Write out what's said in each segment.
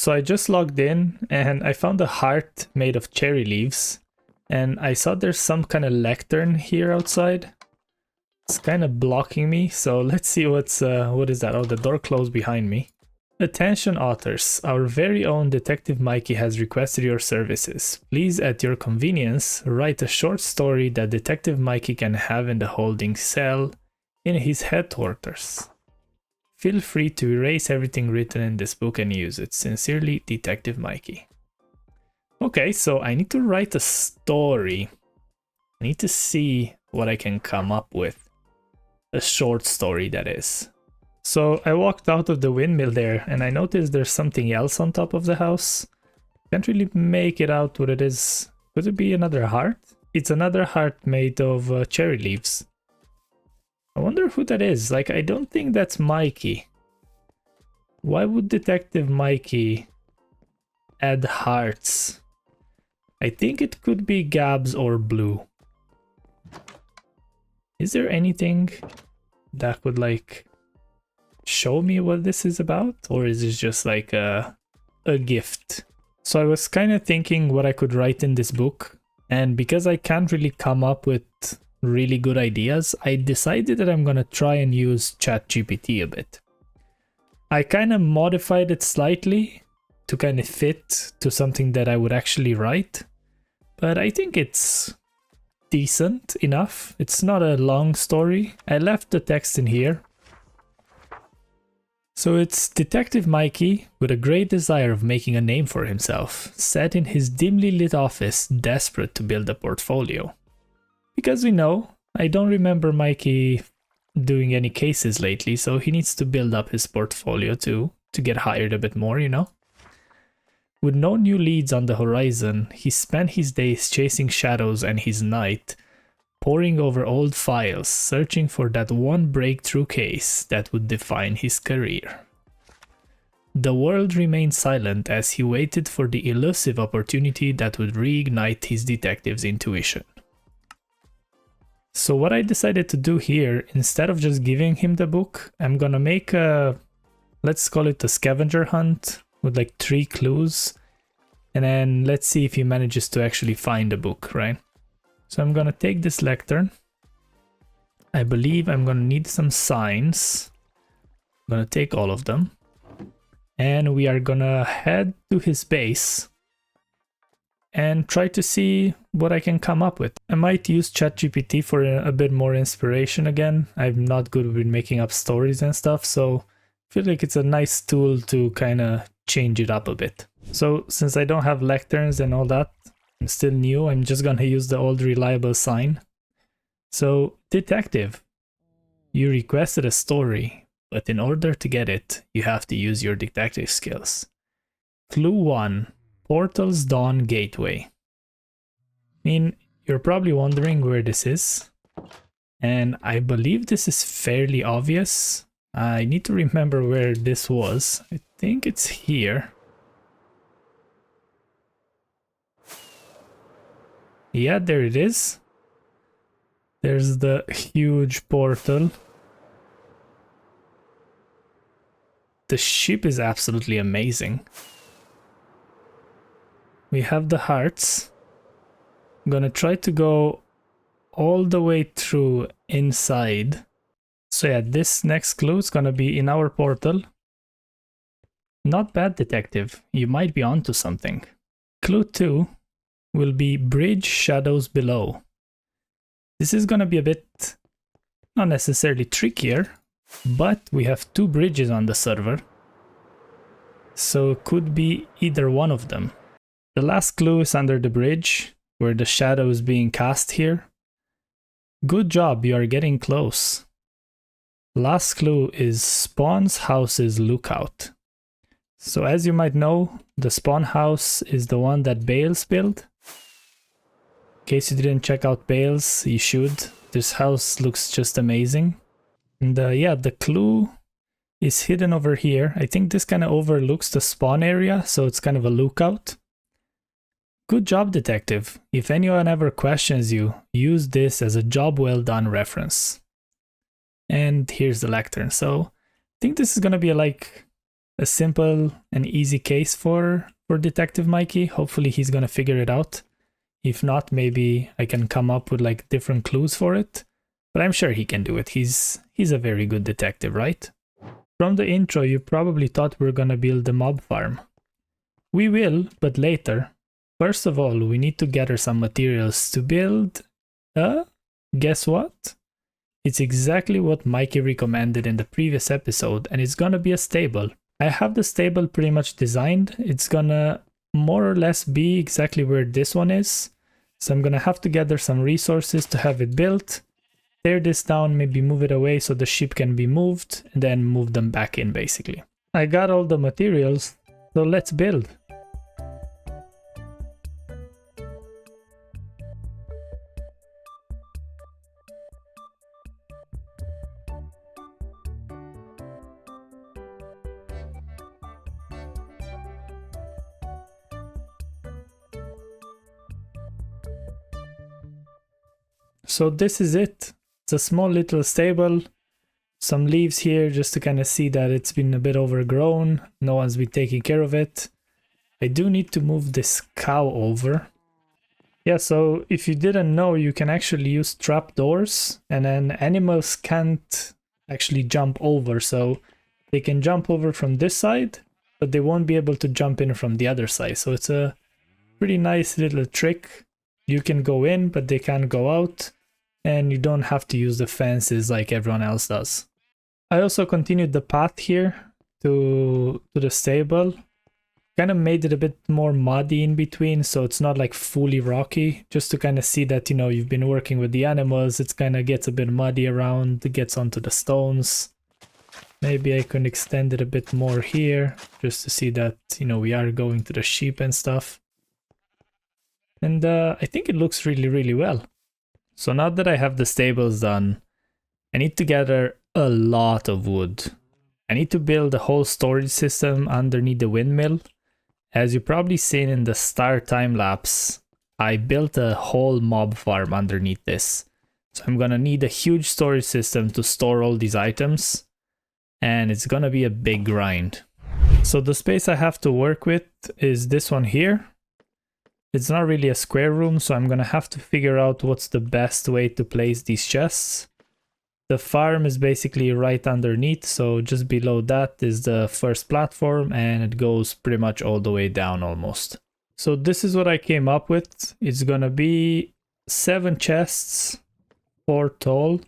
So I just logged in and I found a heart made of cherry leaves. And I saw there's some kind of lectern here outside. It's kind of blocking me. So let's see what is that? Oh, the door closed behind me. Attention authors, our very own Detective Mikey has requested your services. Please, at your convenience, write a short story that Detective Mikey can have in the holding cell in his headquarters. Feel free to erase everything written in this book and use it. Sincerely, Detective Mikey. Okay, so I need to write a story. I need to see what I can come up with. A short story, that is. So I walked out of the windmill there and I noticed there's something else on top of the house. Can't really make it out what it is. Could it be another heart? It's another heart made of cherry leaves. I wonder who that is. Like, I don't think that's Mikey. Why would Detective Mikey add hearts? I think it could be Gabs or Blue. Is there anything that could like show me what this is about? Or is this just like a gift? So I was kind of thinking what I could write in this book. And because I can't really come up with really good ideas, I decided that I'm gonna try and use ChatGPT a bit. I kind of modified it slightly to kind of fit to something that I would actually write, but I think it's decent enough. It's not a long story. I left the text in here. So it's Detective Mikey, with a great desire of making a name for himself, sat in his dimly lit office, desperate to build a portfolio. Because we know, I don't remember Mikey doing any cases lately, so he needs to build up his portfolio too, to get hired a bit more, you know? With no new leads on the horizon, he spent his days chasing shadows and his night, poring over old files, searching for that one breakthrough case that would define his career. The world remained silent as he waited for the elusive opportunity that would reignite his detective's intuition. So what I decided to do here, instead of just giving him the book, I'm gonna make a, let's call it a scavenger hunt with like 3 clues. And then let's see if he manages to actually find the book, right? So I'm gonna take this lectern. I believe I'm gonna need some signs. I'm gonna take all of them. And we are gonna head to his base and try to see what I can come up with. I might use ChatGPT for a bit more inspiration again. I'm not good with making up stories and stuff, so I feel like it's a nice tool to kind of change it up a bit. So since I don't have lecterns and all that, I'm still new, I'm just gonna use the old reliable sign. So, Detective, you requested a story, but in order to get it, you have to use your detective skills. Clue 1. Portal's Dawn Gateway. I mean, you're probably wondering where this is, and I believe this is fairly obvious. I need to remember where this was. I think it's here. Yeah, there it is. There's the huge portal. The ship is absolutely amazing. We have the hearts. I'm gonna try to go all the way through inside. So yeah, this next clue is gonna be in our portal. Not bad, Detective. You might be onto something. Clue 2 will be Bridge Shadows Below. This is gonna be a bit, not necessarily trickier, but we have 2 bridges on the server. So it could be either one of them. The last clue is under the bridge, where the shadow is being cast here. Good job, you are getting close. Last clue is Spawn's House's Lookout. So as you might know, the Spawn House is the one that Bails built. In case you didn't check out Bails, you should. This house looks just amazing. And yeah, the clue is hidden over here. I think this kind of overlooks the spawn area, so it's kind of a lookout. Good job, Detective. If anyone ever questions you, use this as a job well done reference. And here's the lectern. So I think this is gonna be like a simple and easy case for Detective Mikey. Hopefully he's gonna figure it out. If not, maybe I can come up with like different clues for it. But I'm sure he can do it. He's a very good detective, right? From the intro, you probably thought we were gonna build a mob farm. We will, but later. First of all, we need to gather some materials to build guess what? It's exactly what Mikey recommended in the previous episode, and it's gonna be a stable. I have the stable pretty much designed. It's gonna more or less be exactly where this one is. So I'm gonna have to gather some resources to have it built, tear this down, maybe move it away so the ship can be moved, and then move them back in basically. I got all the materials, so let's build. So this is it. It's a small little stable. Some leaves here just to kind of see that it's been a bit overgrown. No one's been taking care of it. I do need to move this cow over. Yeah, so if you didn't know, you can actually use trapdoors and then animals can't actually jump over. So they can jump over from this side, but they won't be able to jump in from the other side. So it's a pretty nice little trick. You can go in, but they can't go out. And you don't have to use the fences like everyone else does. I also continued the path here to the stable. Kind of made it a bit more muddy in between, so it's not like fully rocky, just to kind of see that, you know, you've been working with the animals. It kind of gets a bit muddy around, it gets onto the stones. Maybe I can extend it a bit more here, just to see that, you know, we are going to the sheep and stuff. And I think it looks really, really well. So now that I have the stables done, I need to gather a lot of wood. I need to build a whole storage system underneath the windmill. As you've probably seen in the start time lapse, I built a whole mob farm underneath this. So I'm gonna need a huge storage system to store all these items, and it's gonna be a big grind. So the space I have to work with is this one here. It's not really a square room, so I'm gonna have to figure out what's the best way to place these chests. The farm is basically right underneath, so just below that is the first platform, and it goes pretty much all the way down almost. So this is what I came up with. It's gonna be 7 chests, 4 tall,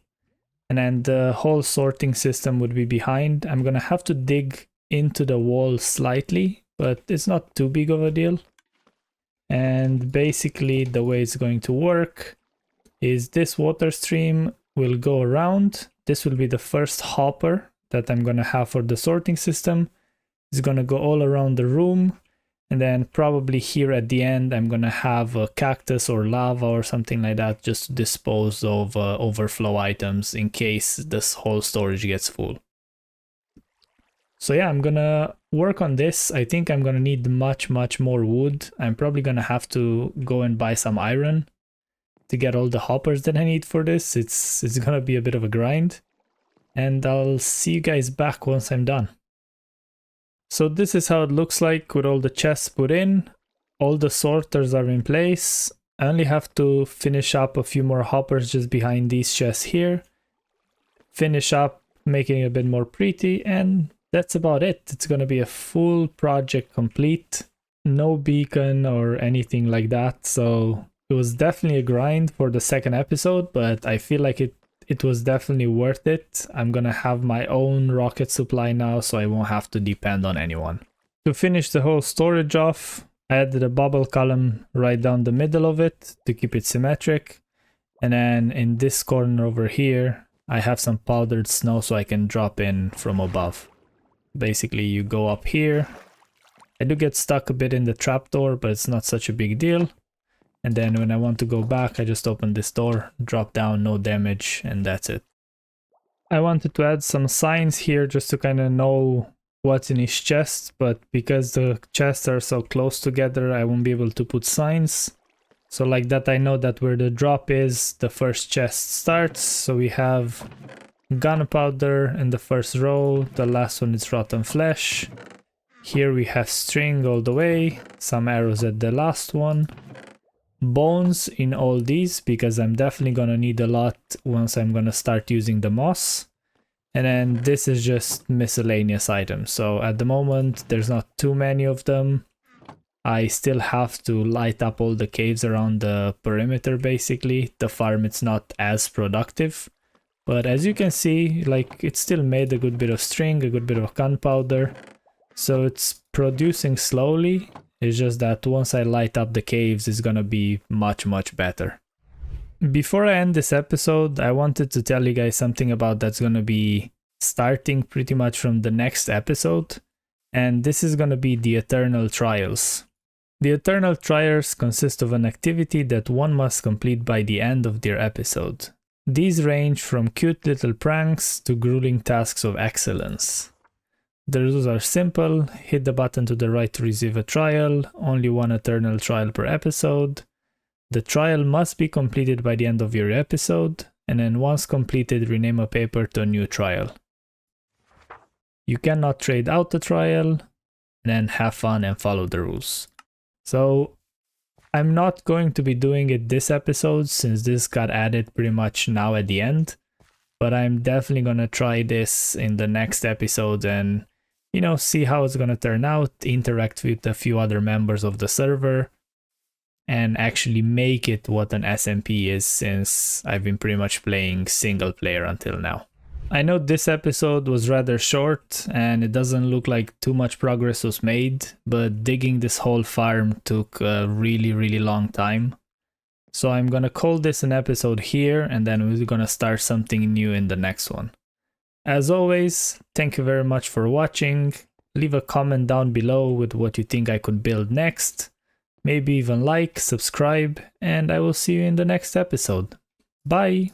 and then the whole sorting system would be behind. I'm gonna have to dig into the wall slightly, but it's not too big of a deal. And basically the way it's going to work is this water stream will go around. This will be the first hopper that I'm gonna have for the sorting system. It's gonna go all around the room, and then probably here at the end I'm gonna have a cactus or lava or something like that, just to dispose of overflow items in case this whole storage gets full. So yeah, I'm gonna work on this. I think I'm gonna need much more wood. I'm probably gonna have to go and buy some iron to get all the hoppers that I need for this. It's gonna be a bit of a grind, and I'll see you guys back once I'm done. So this is how it looks like with all the chests put in. All the sorters are in place. I only have to finish up a few more hoppers just behind these chests here. Finish up making it a bit more pretty, and that's about it. It's gonna be a full project complete. No beacon or anything like that, so it was definitely a grind for the second episode, but I feel like it was definitely worth it. I'm gonna have my own rocket supply now, so I won't have to depend on anyone. To finish the whole storage off, I added a bubble column right down the middle of it to keep it symmetric. And then in this corner over here, I have some powdered snow so I can drop in from above. Basically, you go up here. I do get stuck a bit in the trapdoor, but it's not such a big deal. And then when I want to go back, I just open this door, drop down, no damage, and that's it. I wanted to add some signs here just to kind of know what's in each chest, but because the chests are so close together, I won't be able to put signs. So like that, I know that where the drop is, the first chest starts. So we have gunpowder in the first row, the last one is rotten flesh, Here we have string all the way, some arrows at the last one, bones in all these because I'm definitely gonna need a lot once I'm gonna start using the moss. And then this is just miscellaneous items. So at the moment there's not too many of them. I still have to light up all the caves around the perimeter basically. The farm it's not as productive. But as you can see, like it still made a good bit of string, a good bit of gunpowder. So it's producing slowly. It's just that once I light up the caves, it's gonna be much better. Before I end this episode, I wanted to tell you guys something about that's gonna be starting pretty much from the next episode. And this is gonna be the Eternal Trials. The Eternal Trials consist of an activity that one must complete by the end of their episode. These range from cute little pranks to grueling tasks of excellence. The rules are simple: hit the button to the right to receive a trial, only one Eternal Trial per episode. The trial must be completed by the end of your episode, and then once completed, rename a paper to a new trial. You cannot trade out the trial, and then have fun and follow the rules. So I'm not going to be doing it this episode since this got added pretty much now at the end, but I'm definitely gonna try this in the next episode and, you know, see how it's gonna turn out, interact with a few other members of the server, and actually make it what an SMP is since I've been pretty much playing single player until now. I know this episode was rather short and it doesn't look like too much progress was made, but digging this whole farm took a really long time. So I'm gonna call this an episode here and then we're gonna start something new in the next one. As always, thank you very much for watching. Leave a comment down below with what you think I could build next. Maybe even like, subscribe, and I will see you in the next episode. Bye!